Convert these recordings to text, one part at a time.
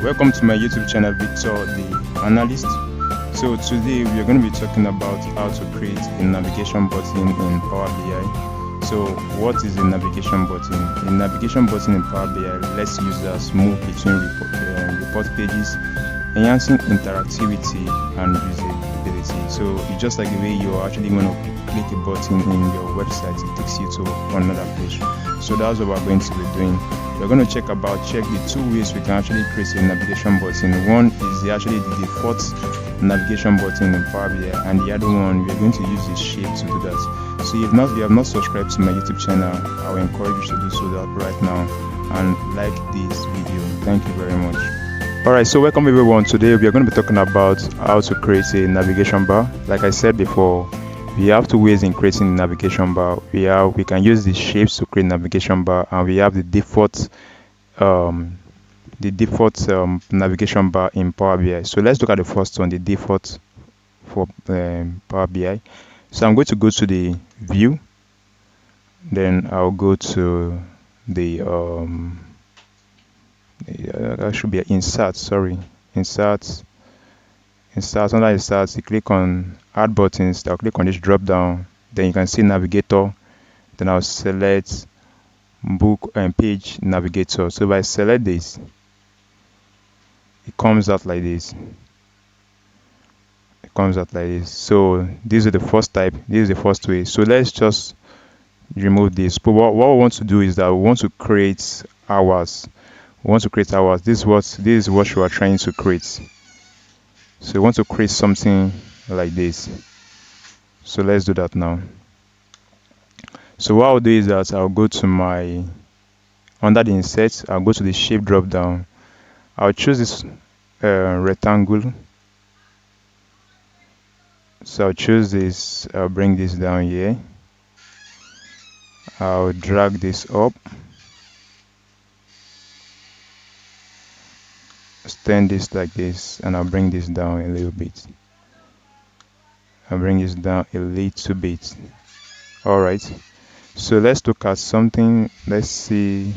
Welcome to my YouTube channel, Victor the Analyst. So today we are going to be talking about how to create a navigation button in Power BI. So what is a navigation button? A navigation button in Power BI lets users move between report pages, enhancing interactivity and usability. So it's just like the way you actually want to click a button in your website, it takes you to another page. So that's what we're going to be doing. We're going to check the two ways we can actually create a navigation button. One is actually the default navigation button in Power BI, and the other one we're going to use the shape to do that. So if you have not subscribed to my YouTube channel, I will encourage you to do so right now and like this video. Thank you very much. Alright, so welcome everyone. Today we are going to be talking about how to create a navigation bar. Like I said before, we have two ways in creating a navigation bar. We can use the shapes to create navigation bar, and we have the default navigation bar in Power BI. So let's look at the first one, the default for Power BI. So I'm going to go to the view, then I'll go to the that should be insert. Insert. Under insert, you click on add buttons. I'll click on this drop down, then you can see navigator, then I'll select book and page navigator. So if I select this, it comes out like this. So this is the first type, this is the first way. So let's just remove this. But what we want to do is that we want to create hours. This is what you are trying to create. So we want to create something like this. So let's do that now. So what I'll do is that I'll go to under the insert, I'll go to the shape drop down. I'll choose this rectangle. So I'll choose this, I'll bring this down here. I'll drag this up, extend this like this, and I'll bring this down a little bit. Alright, so let's look at something. Let's see.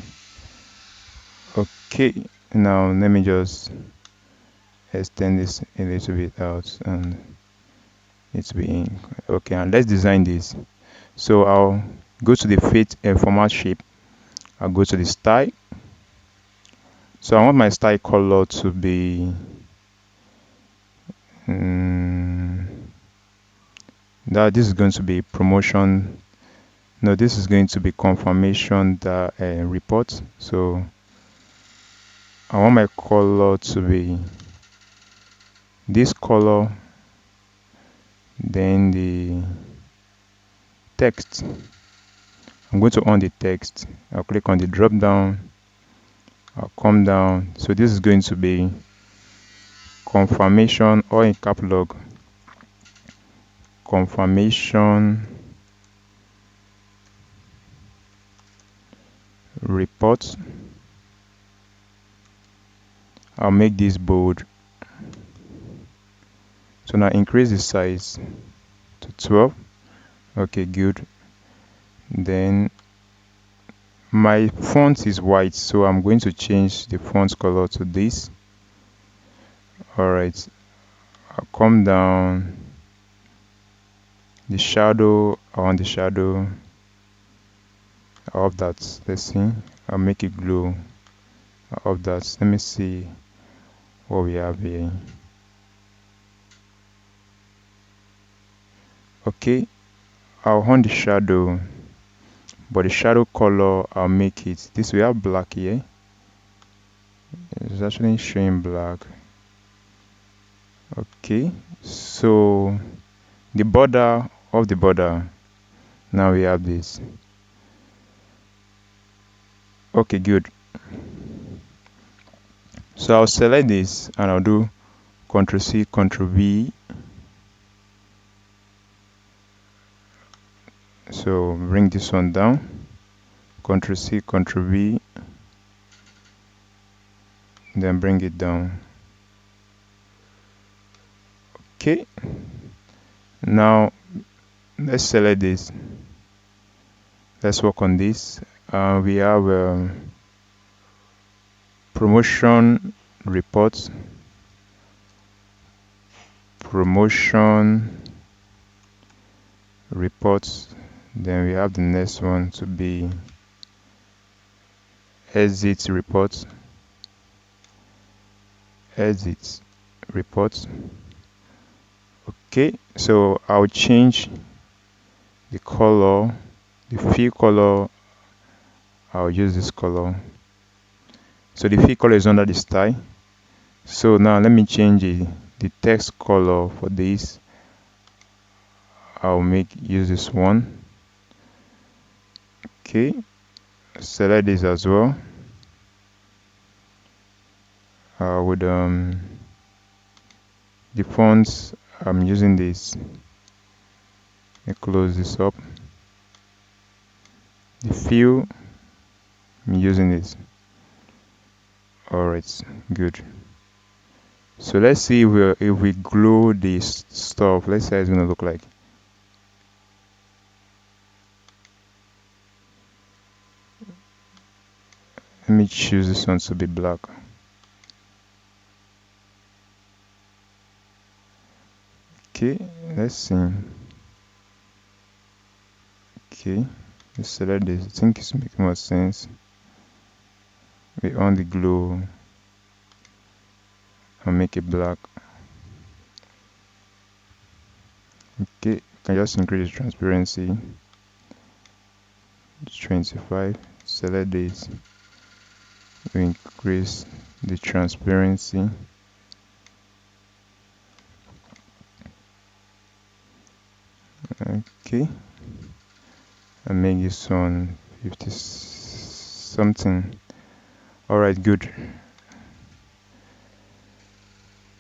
Okay, now let me just extend this a little bit out and it's being okay, and let's design this. So I'll go to the fit format shape. I'll go to the style. So I want my style color to be that this is going to be promotion. No, this is going to be confirmation report. So I want my color to be this color, then the text. I'm going to on the text. I'll click on the drop down, I'll come down. So this is going to be confirmation, or in cap lock, confirmation report. I'll make this bold. So now increase the size to 12. Okay, good. Then my font is white, so I'm going to change the font color to this. Alright, I'll come down. The shadow, I want the shadow of that. Let's see, I'll make it glow of that. Let me see what we have here. Okay, I'll on the shadow, but the shadow color, I'll make it this. We have black here. It's actually showing black. Okay, so the border of the border, now we have this. Okay, good. So I'll select this and I'll do Ctrl C, Ctrl V. So bring this one down, Ctrl C, Ctrl V, then bring it down. Okay, now let's select this. Let's work on this. We have promotion reports, promotion reports. Then we have the next one to be exit reports, exit reports. Okay, so I'll change the color, the fill color. I'll use this color. So the fill color is under the style. So now let me change the text color for this. I'll use this one. Okay, select this as well. I would the fonts, I'm using this. Let me close this up. The fill, I'm using this. Alright, good. So let's see if we glue this stuff. Let's see how it's gonna look like. Let me choose this one to be black. Okay, let's see. Okay, let's select this. I think it's making more sense. We on the glue and make it black. Okay, can just increase the transparency. 25. Select this. We increase the transparency. Okay, and make this one 50 something. Alright, good.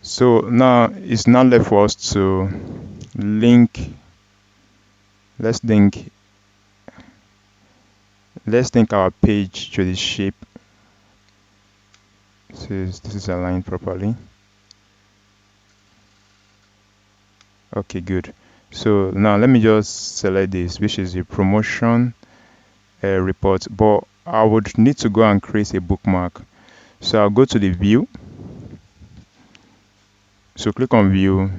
So now it's now left for us to link. Let's link our page to the shape. So this is aligned properly. Okay, good. So now let me just select this, which is the promotion report, but I would need to go and create a bookmark. So I'll go to the view. So click on view,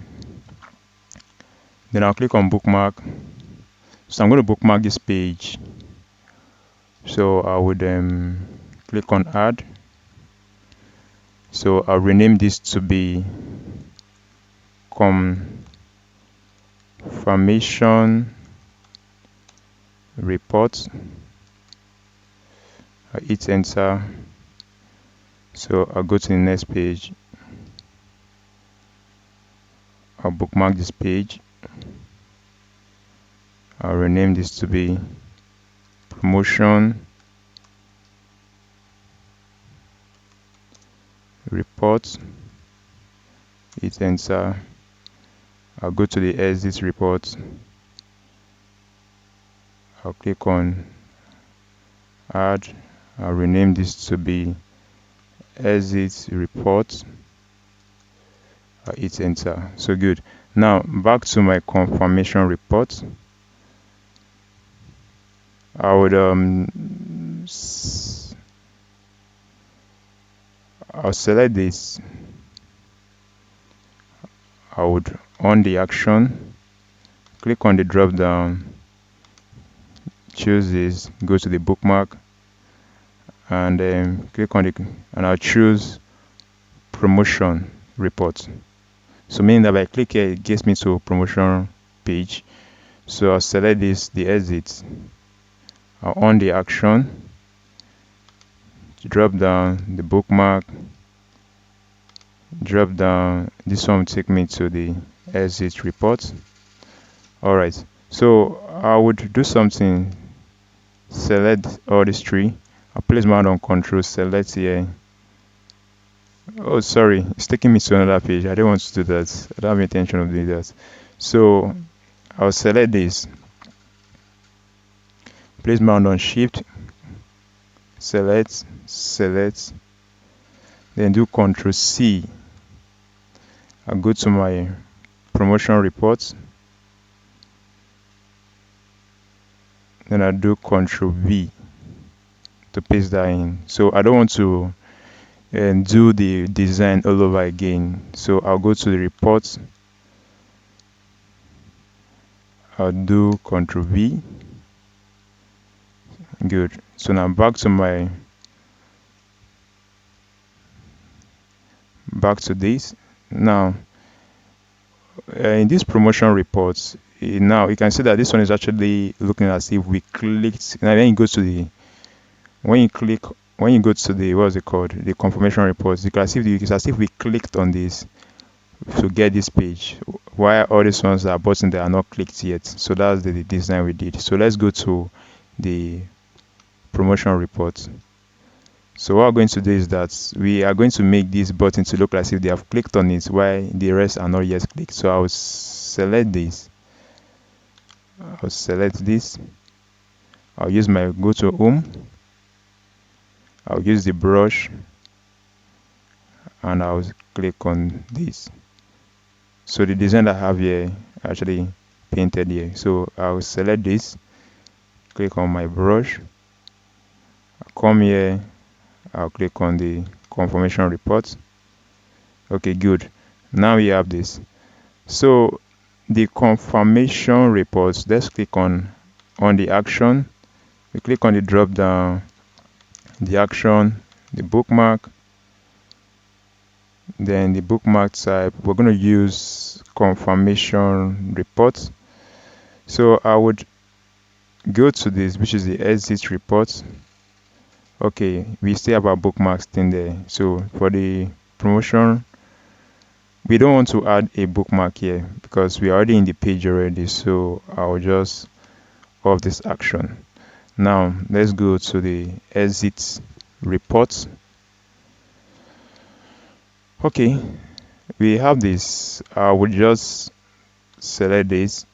then I'll click on bookmark. So I'm going to bookmark this page. So I would click on add. So I'll rename this to be confirmation report. I hit enter. So I'll go to the next page. I'll bookmark this page. I'll rename this to be promotion report. Hit enter. I'll go to the exit report. I'll click on add. I'll rename this to be exit report. I'll hit enter. So good. Now back to my confirmation report. I would I'll select this. I would on the action, click on the drop down, choose this, go to the bookmark, and click on and I'll choose promotion report. So meaning that if I click here, it gets me to a promotion page. So I'll select this, the exit. I'll on the action, drop down the bookmark, drop down. This one will take me to the exit report. Alright, so I would do something. Select all these three. I'll place my hand on control, select here. Oh, sorry, it's taking me to another page. I don't want to do that. I don't have intention of doing that. So I'll select this. Place my hand on shift, select, then do Ctrl C. I'll go to my promotion reports. Then I'll do Ctrl V to paste that in. So I don't want to and do the design all over again. So I'll go to the report, I'll do Ctrl V. Good. So now back to this. Now in this promotion reports, now you can see that this one is actually looking as if we clicked. Now when you go to the what's it called, the confirmation reports, you can see it's as if we clicked on this to get this page, while all these ones that are button that are not clicked yet. So that's the design we did. So let's go to the promotion report. So what we're going to do is that we are going to make this button to look as if they have clicked on it while the rest are not yet clicked. So I'll select this, I'll use my go to home, I'll use the brush, and I'll click on this. So the design I have here actually painted here. So I'll select this, click on my brush, I'll come here, I'll click on the confirmation report. Okay, good. Now we have this. So the confirmation reports, let's click on the action. We click on the drop down, the action, the bookmark, then the bookmark type. We're going to use confirmation report. So I would go to this, which is the exit report. Okay, we still have our bookmarks thing there. So for the promotion, we don't want to add a bookmark here because we're already in the page already. So I'll just off this action. Now let's go to the exit report. Okay, we have this. I would just select this.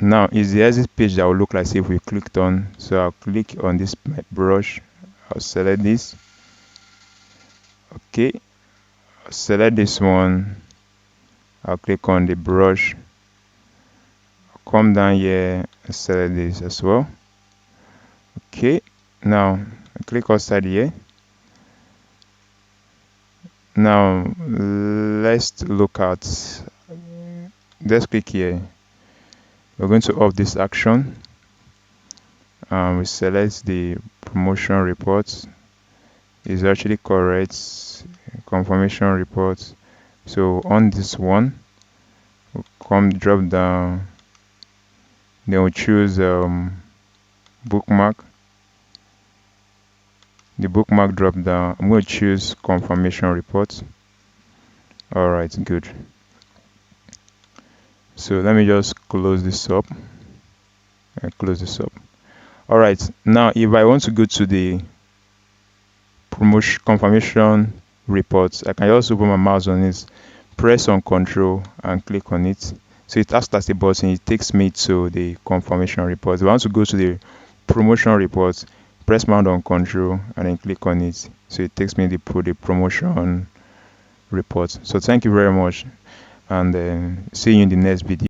Now is the exit page that will look like if we clicked on. So I'll click on this my brush, I'll select this. Okay, I'll select this one, I'll click on the brush, I'll come down here and select this as well. Okay, now I click outside here. Now let's click here. We're going to off this action. We select the promotion report. Is actually correct. Confirmation report. So on this one, we'll come drop down. Then we'll choose bookmark. The bookmark drop down. I'm going to choose confirmation report. All right, good. So let me just close this up. All right, now if I want to go to the promotion confirmation reports, I can just open my mouse on it, press on Control and click on it. So it acts as a button. It takes me to the confirmation report. If I want to go to the promotion report, press down on Control and then click on it. So it takes me to the promotion report. So thank you very much, and see you in the next video.